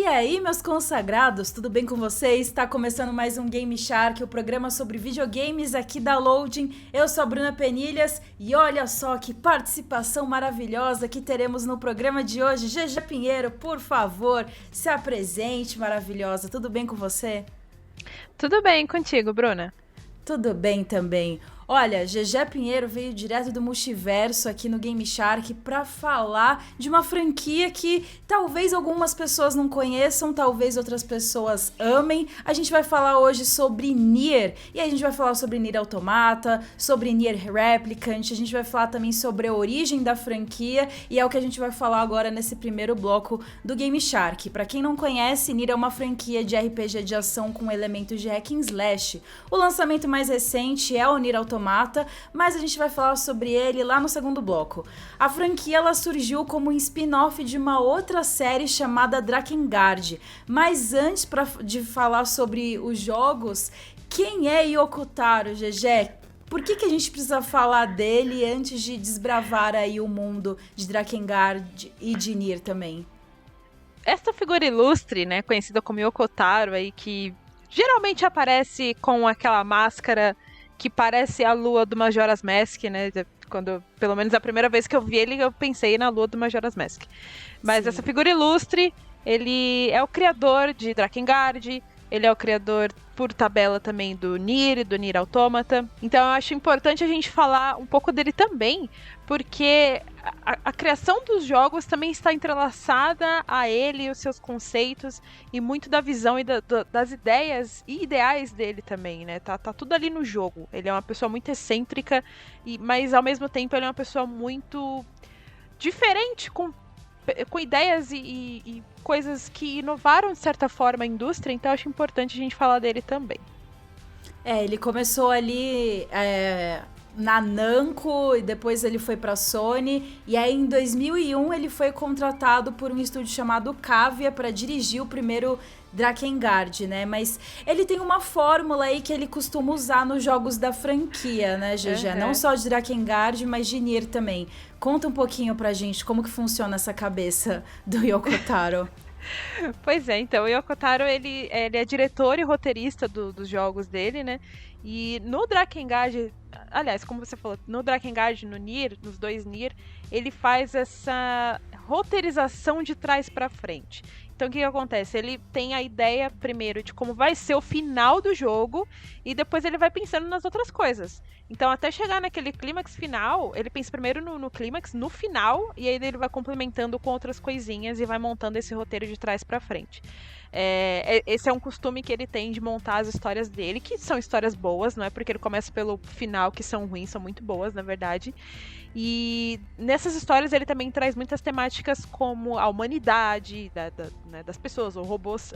aí, meus consagrados, tudo bem com vocês? Está começando mais um Game Shark, o programa sobre videogames aqui da Loading. Eu sou a Bruna Penilhas e olha só que participação maravilhosa que teremos no programa de hoje. GG Pinheiro, por favor, se apresente, maravilhosa. Tudo bem com você? Tudo bem contigo, Bruna? Tudo bem também. Olha, GG Pinheiro veio direto do multiverso aqui no Game Shark para falar de uma franquia que talvez algumas pessoas não conheçam, talvez outras pessoas amem. A gente vai falar hoje sobre Nier, e a gente vai falar sobre Nier Automata, sobre Nier Replicant, a gente vai falar também sobre a origem da franquia, e é o que a gente vai falar agora nesse primeiro bloco do Game Shark. Para quem não conhece, Nier é uma franquia de RPG de ação com elementos de hack and slash. O lançamento mais recente é o Nier Automata, mas a gente vai falar sobre ele lá no segundo bloco. A franquia ela surgiu como um spin-off de uma outra série chamada Drakengard. Mas antes de falar sobre os jogos, quem é Yoko Taro, GG? Por que a gente precisa falar dele antes de desbravar aí o mundo de Drakengard e de Nier também? Esta figura ilustre, né, conhecida como Yoko Taro, aí, que geralmente aparece com aquela máscara que parece a lua do Majora's Mask, né? Quando, pelo menos a primeira vez que eu vi ele, eu pensei na lua do Majora's Mask. Mas sim, essa figura ilustre, ele é o criador de Drakengard, ele é o criador por tabela também do Nier e do Nier Automata. Então eu acho importante a gente falar um pouco dele também, porque a criação dos jogos também está entrelaçada a ele e os seus conceitos, e muito da visão e das ideias e ideais dele também, né? Tá tudo ali no jogo. Ele é uma pessoa muito excêntrica, mas ao mesmo tempo ele é uma pessoa muito diferente, com ideias e coisas que inovaram de certa forma a indústria, então acho importante a gente falar dele também. Ele começou ali na Namco, e depois ele foi pra Sony, e aí em 2001 ele foi contratado por um estúdio chamado Cavia para dirigir o primeiro Drakengard, né? Mas ele tem uma fórmula aí que ele costuma usar nos jogos da franquia, né, GG? Não só de Drakengard, mas de Nier também. Conta um pouquinho pra gente como que funciona essa cabeça do Yoko Taro. Pois é, então, o Yoko Taro, ele é diretor e roteirista dos jogos dele, né? E no Drakengard, aliás, como você falou, no Drakengard, no Nier, nos dois Nier, ele faz essa roteirização de trás pra frente. Então o que acontece? Ele tem a ideia primeiro de como vai ser o final do jogo e depois ele vai pensando nas outras coisas. Então até chegar naquele clímax final, ele pensa primeiro no clímax, no final, e aí ele vai complementando com outras coisinhas e vai montando esse roteiro de trás pra frente. Esse é um costume que ele tem de montar as histórias dele, que são histórias boas, não é porque ele começa pelo final que são ruins, são muito boas, na verdade. E nessas histórias ele também traz muitas temáticas como a humanidade né, das pessoas, ou robôs.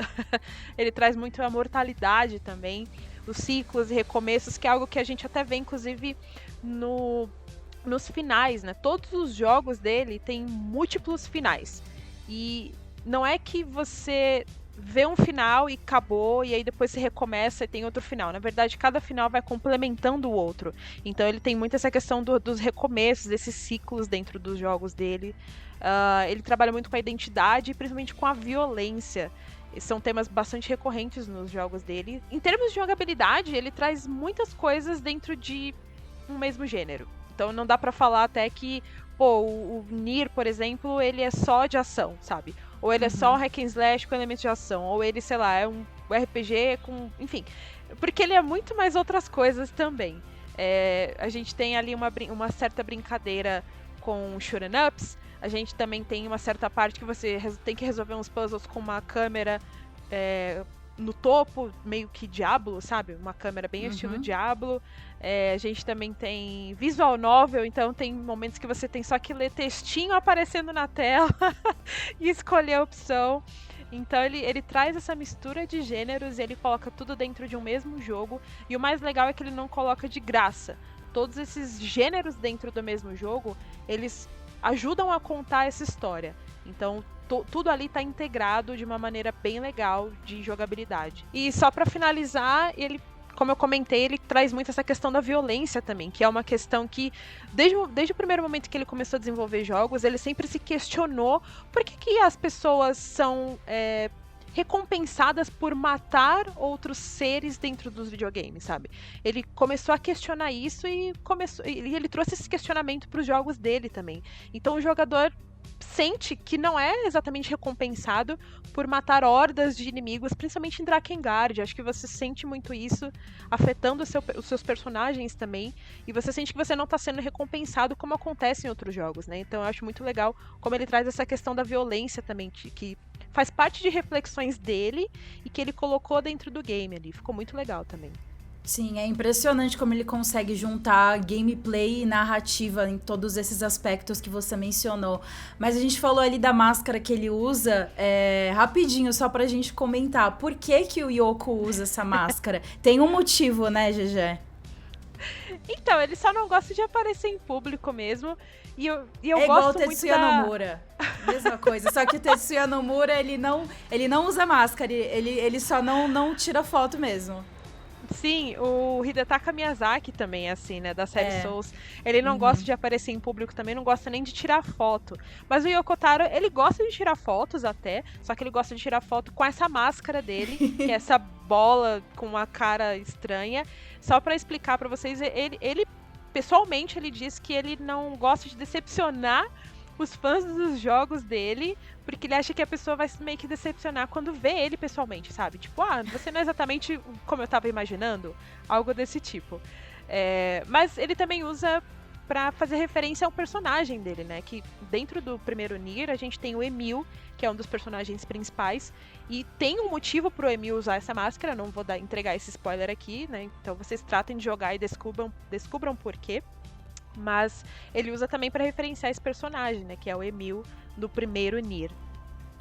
Ele traz muito a mortalidade também, os ciclos e recomeços, que é algo que a gente até vê, inclusive, nos finais, né? Todos os jogos dele têm múltiplos finais. E não é que você vê um final e acabou, e aí depois você recomeça e tem outro final. Na verdade, cada final vai complementando o outro. Então ele tem muito essa questão dos recomeços, desses ciclos dentro dos jogos dele. Ele trabalha muito com a identidade e principalmente com a violência. São temas bastante recorrentes nos jogos dele. Em termos de jogabilidade, ele traz muitas coisas dentro de um mesmo gênero. Então não dá pra falar até que, o Nier, por exemplo, ele é só de ação, sabe? Ou ele é só um hack and slash com elementos de ação. Ou ele, sei lá, é um RPG com... Enfim, porque ele é muito mais outras coisas também. A gente tem ali uma certa brincadeira com shoot'em ups. A gente também tem uma certa parte que você tem que resolver uns puzzles com uma câmera no topo, meio que Diablo, sabe? Uma câmera bem estilo Diablo. A gente também tem visual novel, então tem momentos que você tem só que ler textinho aparecendo na tela e escolher a opção. Então ele traz essa mistura de gêneros e ele coloca tudo dentro de um mesmo jogo. E o mais legal é que ele não coloca de graça. Todos esses gêneros dentro do mesmo jogo, eles ajudam a contar essa história. Então tudo ali está integrado de uma maneira bem legal de jogabilidade. E só para finalizar, ele, como eu comentei, ele traz muito essa questão da violência também, que é uma questão que, desde o primeiro momento que ele começou a desenvolver jogos, ele sempre se questionou por que as pessoas são recompensadas por matar outros seres dentro dos videogames, sabe? Ele começou a questionar isso e ele trouxe esse questionamento para os jogos dele também. Então o jogador sente que não é exatamente recompensado por matar hordas de inimigos, principalmente em Drakengard. Acho que você sente muito isso afetando os seus personagens também, e você sente que você não está sendo recompensado como acontece em outros jogos, né? Então eu acho muito legal como ele traz essa questão da violência também, que faz parte de reflexões dele e que ele colocou dentro do game ali. Ficou muito legal também. Sim, é impressionante como ele consegue juntar gameplay e narrativa em todos esses aspectos que você mencionou. Mas a gente falou ali da máscara que ele usa, rapidinho, só pra gente comentar. Por que o Yoko usa essa máscara? Tem um motivo, né, GG? Então, ele só não gosta de aparecer em público mesmo. E eu é igual gosto o Tetsuya muito Nomura. Mesma coisa. Só que o Tetsuya Nomura, ele não usa máscara. Ele só não tira foto mesmo. Sim, o Hidetaka Miyazaki também é assim, né, da série Souls. Ele não gosta de aparecer em público também, não gosta nem de tirar foto. Mas o Yoko Taro, ele gosta de tirar fotos até, só que ele gosta de tirar foto com essa máscara dele, que é essa bola com uma cara estranha. Só pra explicar pra vocês, ele pessoalmente, ele diz que ele não gosta de decepcionar os fãs dos jogos dele, porque ele acha que a pessoa vai meio que decepcionar quando vê ele pessoalmente, sabe? Tipo, você não é exatamente como eu tava imaginando, algo desse tipo. Mas ele também usa pra fazer referência ao personagem dele, né? Que dentro do primeiro Nier, a gente tem o Emil, que é um dos personagens principais, e tem um motivo pro Emil usar essa máscara, não vou entregar esse spoiler aqui, né? Então vocês tratem de jogar e descubram por quê. Mas ele usa também para referenciar esse personagem, né? Que é o Emil do primeiro Nier.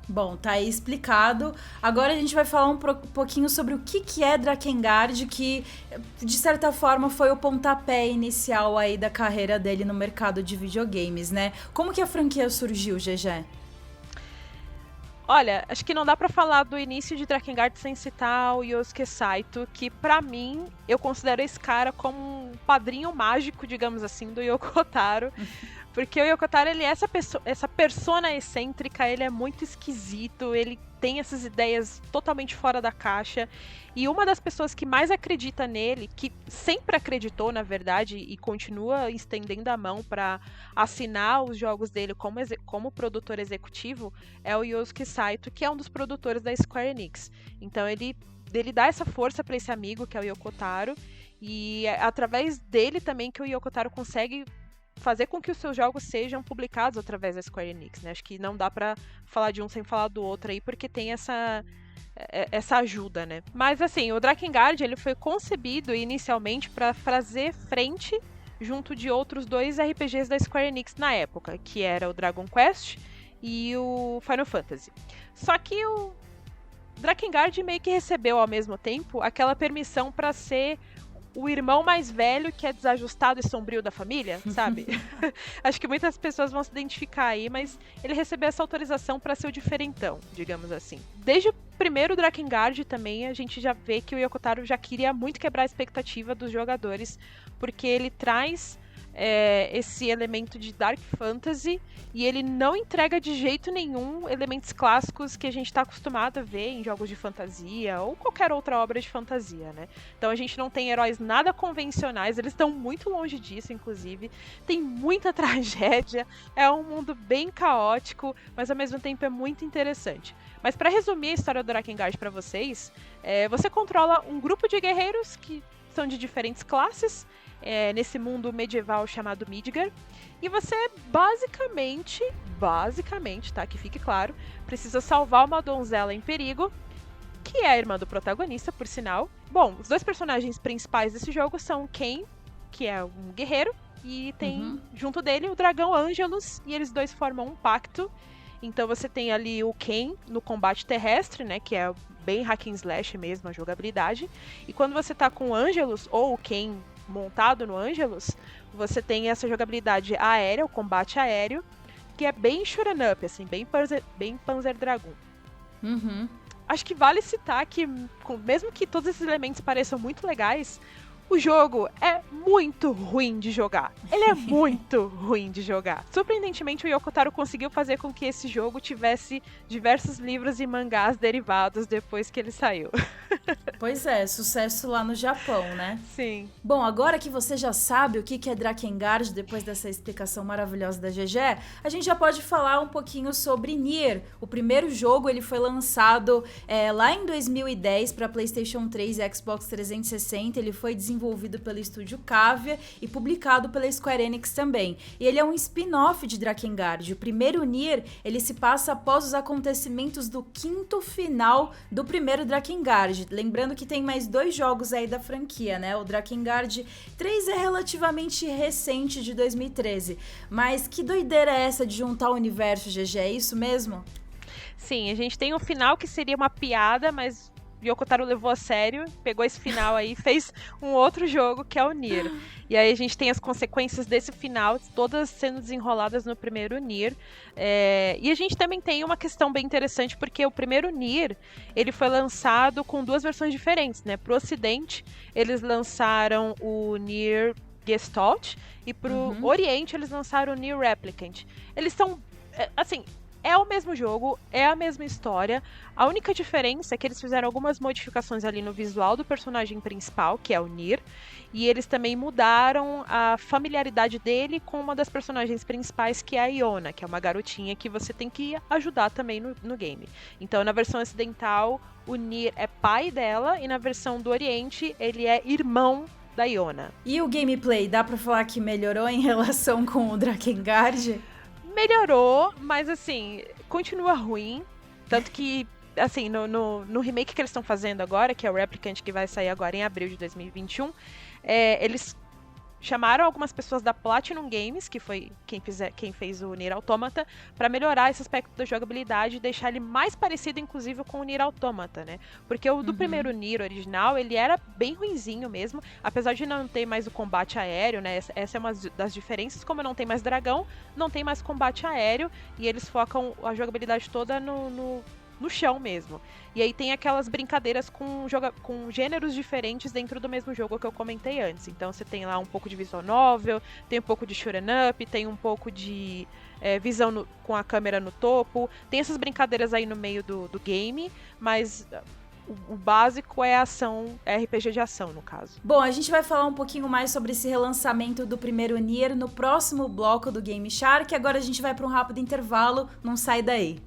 Bom, tá aí explicado. Agora a gente vai falar um pouquinho sobre o que é Drakengard, que de certa forma foi o pontapé inicial aí da carreira dele no mercado de videogames, né? Como que a franquia surgiu, GG? Olha, acho que não dá pra falar do início de Drakengard sem citar o Yosuke Saito, que pra mim, eu considero esse cara como um padrinho mágico, digamos assim, do Yoko Taro. Porque o Yoko Taro, ele é essa persona excêntrica, ele é muito esquisito, ele tem essas ideias totalmente fora da caixa. E uma das pessoas que mais acredita nele, que sempre acreditou, na verdade, e continua estendendo a mão para assinar os jogos dele como produtor executivo, é o Yosuke Saito, que é um dos produtores da Square Enix. Então ele dá essa força para esse amigo, que é o Yoko Taro, e é através dele também que o Yoko Taro consegue fazer com que os seus jogos sejam publicados através da Square Enix, né? Acho que não dá pra falar de um sem falar do outro aí, porque tem essa ajuda, né? Mas assim, o Drakengard, ele foi concebido inicialmente para fazer frente junto de outros dois RPGs da Square Enix na época, que era o Dragon Quest e o Final Fantasy. Só que o Drakengard meio que recebeu ao mesmo tempo aquela permissão para ser o irmão mais velho que é desajustado e sombrio da família, sabe? Acho que muitas pessoas vão se identificar aí, mas ele recebeu essa autorização para ser o diferentão, digamos assim. Desde o primeiro Drakengard também, a gente já vê que o Yoko Taro já queria muito quebrar a expectativa dos jogadores, porque ele traz esse elemento de Dark Fantasy e ele não entrega de jeito nenhum elementos clássicos que a gente está acostumado a ver em jogos de fantasia ou qualquer outra obra de fantasia, né? Então a gente não tem heróis nada convencionais, eles estão muito longe disso, inclusive. Tem muita tragédia, é um mundo bem caótico, mas ao mesmo tempo é muito interessante. Mas para resumir a história do Drakengard para vocês, você controla um grupo de guerreiros que são de diferentes classes, nesse mundo medieval chamado Midgar, e você basicamente, tá, que fique claro, precisa salvar uma donzela em perigo, que é a irmã do protagonista, por sinal. Bom, os dois personagens principais desse jogo são Ken, que é um guerreiro, e tem junto dele o dragão Angelus, e eles dois formam um pacto. Então você tem ali o Ken no combate terrestre, né, que é bem hack and slash mesmo, a jogabilidade. E quando você tá com o Angelus, ou o Ken montado no Angelus, você tem essa jogabilidade aérea, o combate aéreo, que é bem shoot'em up, assim, bem Panzer Dragoon. Acho que vale citar que, mesmo que todos esses elementos pareçam muito legais, o jogo é muito ruim de jogar. Ele é muito ruim de jogar. Surpreendentemente, o Yoko Taro conseguiu fazer com que esse jogo tivesse diversos livros e mangás derivados depois que ele saiu. Pois é, sucesso lá no Japão, né? Sim. Bom, agora que você já sabe o que é Drakengard, depois dessa explicação maravilhosa da GG, a gente já pode falar um pouquinho sobre Nier. O primeiro jogo ele foi lançado lá em 2010 para PlayStation 3 e Xbox 360. Ele foi desenvolvido pelo estúdio Cavia e publicado pela Square Enix também. E ele é um spin-off de Drakengard. O primeiro Nier, ele se passa após os acontecimentos do quinto final do primeiro Drakengard. Lembrando que tem mais 2 jogos aí da franquia, né? O Drakengard 3 é relativamente recente, de 2013. Mas que doideira é essa de juntar o universo, GG? É isso mesmo? Sim, a gente tem um final que seria uma piada, mas Yoko Taro levou a sério, pegou esse final aí e fez um outro jogo que é o Nier. E aí a gente tem as consequências desse final, todas sendo desenroladas no primeiro Nier. E a gente também tem uma questão bem interessante, porque o primeiro Nier, ele foi lançado com 2 versões diferentes, né? Pro Ocidente, eles lançaram o Nier Gestalt, e pro Oriente, eles lançaram o Nier Replicant. Eles são, assim... É o mesmo jogo, é a mesma história. A única diferença é que eles fizeram algumas modificações ali no visual do personagem principal, que é o Nier. E eles também mudaram a familiaridade dele com uma das personagens principais, que é a Iona, que é uma garotinha que você tem que ajudar também no game. Então, na versão ocidental, o Nier é pai dela, e na versão do Oriente, ele é irmão da Iona. E o gameplay, dá pra falar que melhorou em relação com o Drakengard? Melhorou, mas assim, continua ruim. Tanto que, assim, no remake que eles estão fazendo agora, que é o Replicant, que vai sair agora em abril de 2021, eles chamaram algumas pessoas da Platinum Games, que foi quem fez o Nier Automata, para melhorar esse aspecto da jogabilidade e deixar ele mais parecido, inclusive, com o Nier Automata, né? Porque o do primeiro Nier original, ele era bem ruinzinho mesmo, apesar de não ter mais o combate aéreo, né? Essa é uma das diferenças, como não tem mais dragão, não tem mais combate aéreo, e eles focam a jogabilidade toda no chão mesmo. E aí tem aquelas brincadeiras com gêneros diferentes dentro do mesmo jogo que eu comentei antes. Então você tem lá um pouco de visual novel, tem um pouco de shoot'em up, tem um pouco de visão com a câmera no topo. Tem essas brincadeiras aí no meio do game, mas o básico é ação, é RPG de ação, no caso. Bom, a gente vai falar um pouquinho mais sobre esse relançamento do primeiro Nier no próximo bloco do Game Shark. Agora a gente vai para um rápido intervalo, não sai daí.